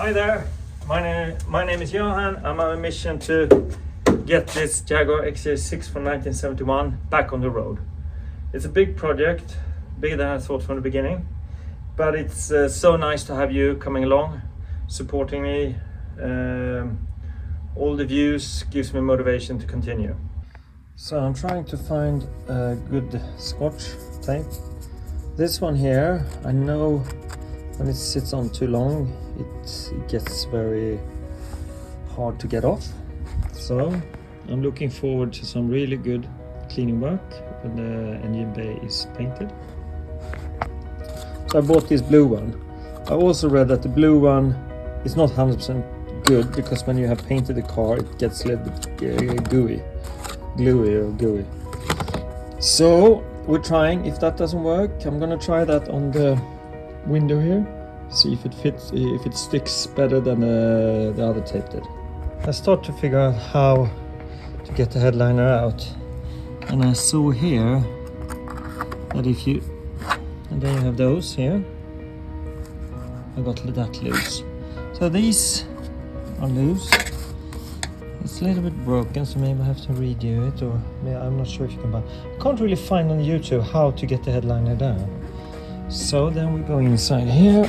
Hi there, my name is Johan. I'm on a mission to get this Jaguar XJ6 from 1971 back on the road. It's a big project, bigger than I thought from the beginning, but it's so nice to have you coming along, supporting me. All the views gives me motivation to continue. So I'm trying to find a good Scotch tape. This one here, I know when it sits on too long, it gets very hard to get off. So I'm looking forward to some really good cleaning work when the engine bay is painted. So I bought this blue one. I also read that the blue one is not 100% good because when you have painted the car, it gets a little bit gluey. So we're trying. If that doesn't work, I'm gonna try that on the window here, see if it fits, if it sticks better than the other tape did. I start to figure out how to get the headliner out, and I saw here that if you, and then you have those here, I got that loose. So these are loose. It's a little bit broken, so maybe I have to redo it, or maybe, I'm not sure if you can buy. I can't really find on YouTube how to get the headliner down. So then we go inside here.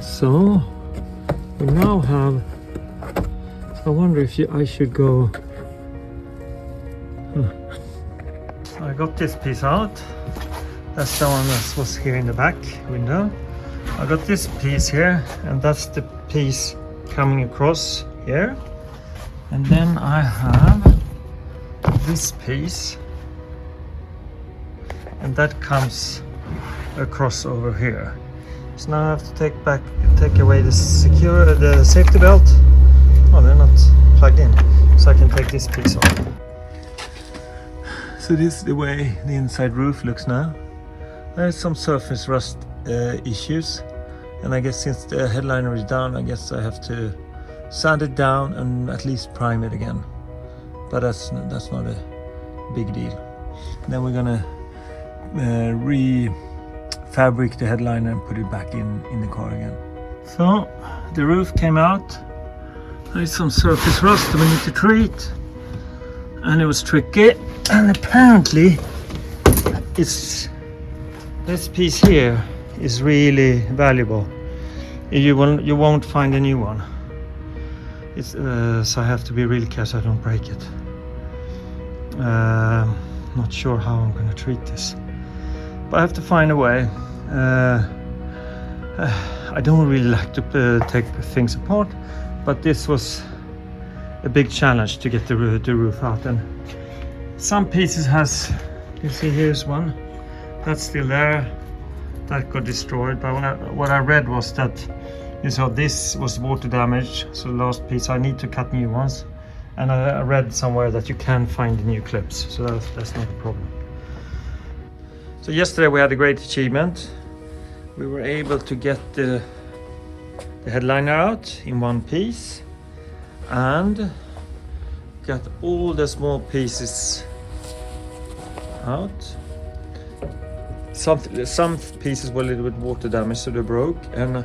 So we now have, I wonder if I should go. So I got this piece out. That's the one that was here in the back window. I got this piece here, and that's the piece coming across here. And then I have this piece, and that comes across over here. So now I have to take away the safety belt. Oh, they're not plugged in, so I can take this piece off. So this is the way the inside roof looks now. There's some surface rust issues, and I guess since the headliner is down, I guess I have to sand it down and at least prime it again. But that's not a big deal. Then we're gonna re-fabric the headliner and put it back in the car again. So the roof came out. There's some surface rust that we need to treat, and it was tricky. And apparently this piece here is really valuable. You won't find a new one. It's so I have to be really careful I don't break it. Not sure how I'm going to treat this, but I have to find a way. I don't really like to take things apart, but this was a big challenge to get the roof out. And some pieces has, you see here's one that's still there, that got destroyed. But what I read was that, you saw, this was water damage, so the last piece I need to cut new ones. And I read somewhere that you can find new clips, so that's not a problem. So yesterday we had a great achievement. We were able to get the headliner out in one piece and got all the small pieces out. Some pieces were a little bit water damaged, so they broke, and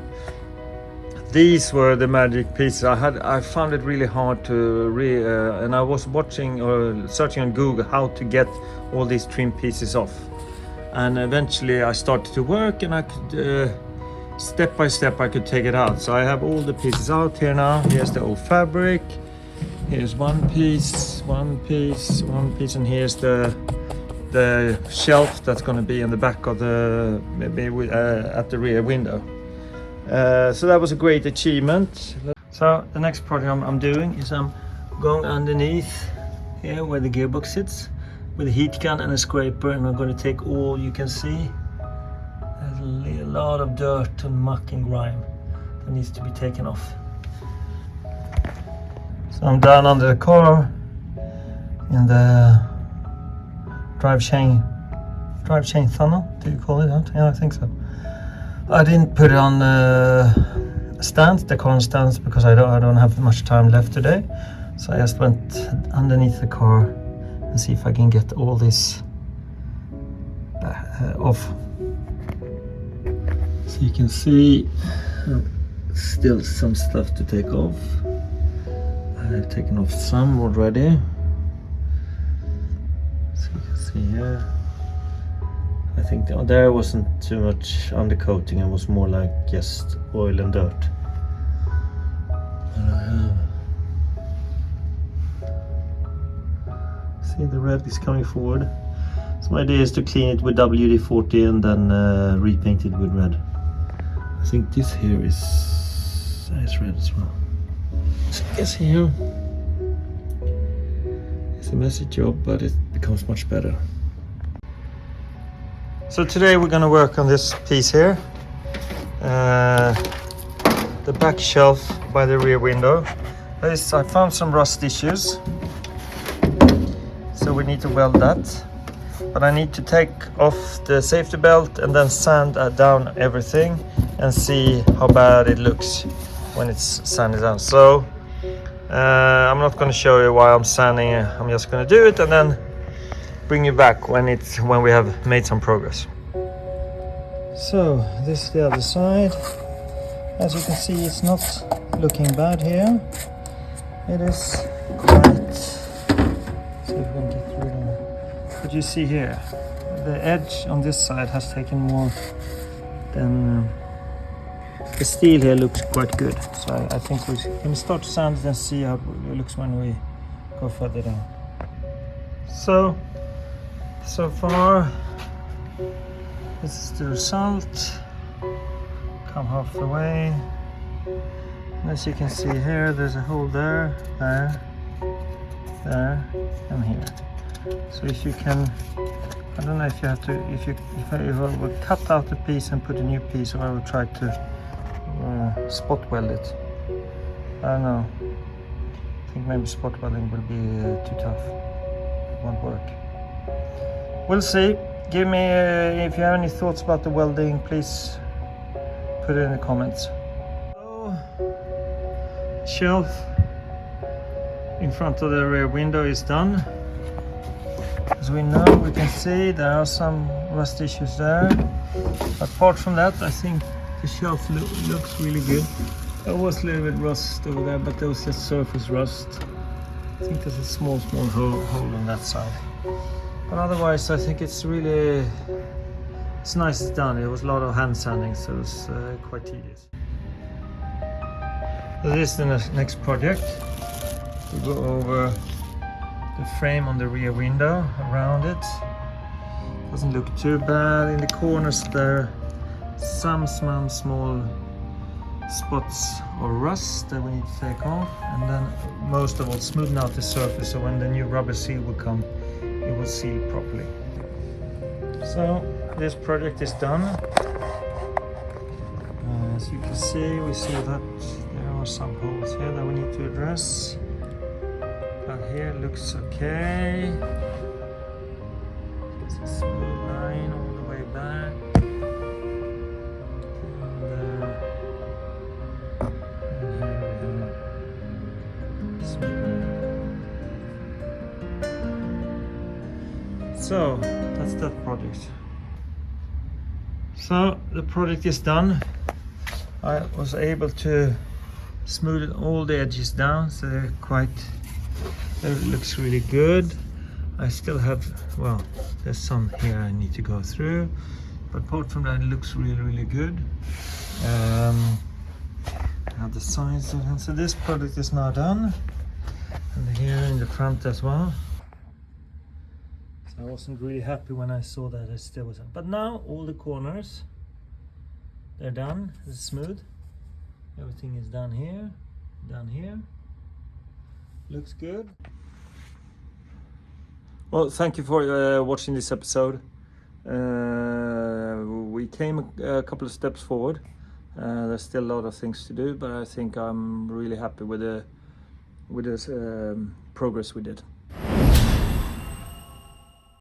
these were the magic pieces. I found it really hard to and I was watching or searching on Google how to get all these trim pieces off, and eventually I started to work, and I could step by step I could take it out. So I have all the pieces out here now. Here's the old fabric, here's one piece, and here's the shelf that's going to be in the back of the at the rear window. So that was a great achievement. So the next project I'm doing is I'm going underneath here where the gearbox sits with a heat gun and a scraper, and I'm going to take all, you can see there's a lot of dirt and muck and grime that needs to be taken off. So I'm down under the car in the drive chain tunnel, do you call it that? Yeah, I think so. I didn't put it on stands, the car on stands, because I don't have much time left today. So I just went underneath the car and see if I can get all this off. So you can see still some stuff to take off. I've taken off some already. So you can see here. I think there wasn't too much undercoating, it was more like just oil and dirt. And I have, see the red is coming forward. So my idea is to clean it with WD-40 and then repaint it with red. I think this here is red as well. So I guess here it's a messy job, but it becomes much better. So today we're gonna work on this piece here. The back shelf by the rear window. I found some rust issues, so we need to weld that. But I need to take off the safety belt and then sand down everything and see how bad it looks when it's sanded down. So I'm not going to show you why I'm sanding. I'm just going to do it and then bring you back when we have made some progress. So this is the other side. As you can see, it's not looking bad here. It is quite. See if we can get through there. But you see here, the edge on this side has taken more than the steel here looks quite good. So I think we can start to sand it and see how it looks when we go further down. So far, this is the result. Come half the way. And as you can see here, there's a hole there, there, and here. So if you can, I don't know if you have to, if I would cut out the piece and put a new piece, or I would try to spot weld it. I don't know. I think maybe spot welding will be too tough. It won't work. We'll see. Give me, if you have any thoughts about the welding, please put it in the comments. So, shelf in front of the rear window is done. As we know, we can see there are some rust issues there. Apart from that, I think the shelf looks really good. There was a little bit rust over there, but there was just surface rust. I think there's a small hole on that side. But otherwise, I think it's nice done. It was a lot of hand sanding, so it was quite tedious. So this is the next project. We go over the frame on the rear window, around it. Doesn't look too bad. In the corners there are some small spots of rust that we need to take off, and then most of all smoothen out the surface, so when the new rubber seal will come, it will seal properly. So this project is done. As you can see, we see that there are some holes here that we need to address. But here looks okay. It's a smooth line all the way back. And here we have smooth line. So that's that project. So the project is done. I was able to smooth all the edges down, so they're it looks really good. I still have, well, there's some here I need to go through, but apart from that, it looks really good. I have the sides done. So this project is now done, and here in the front as well. So I wasn't really happy when I saw that it still wasn't, but now all the corners, they're done. It's smooth. Everything is done here, looks good. Well, thank you for watching this episode. We came a couple of steps forward. There's still a lot of things to do, but I think I'm really happy with the progress we did.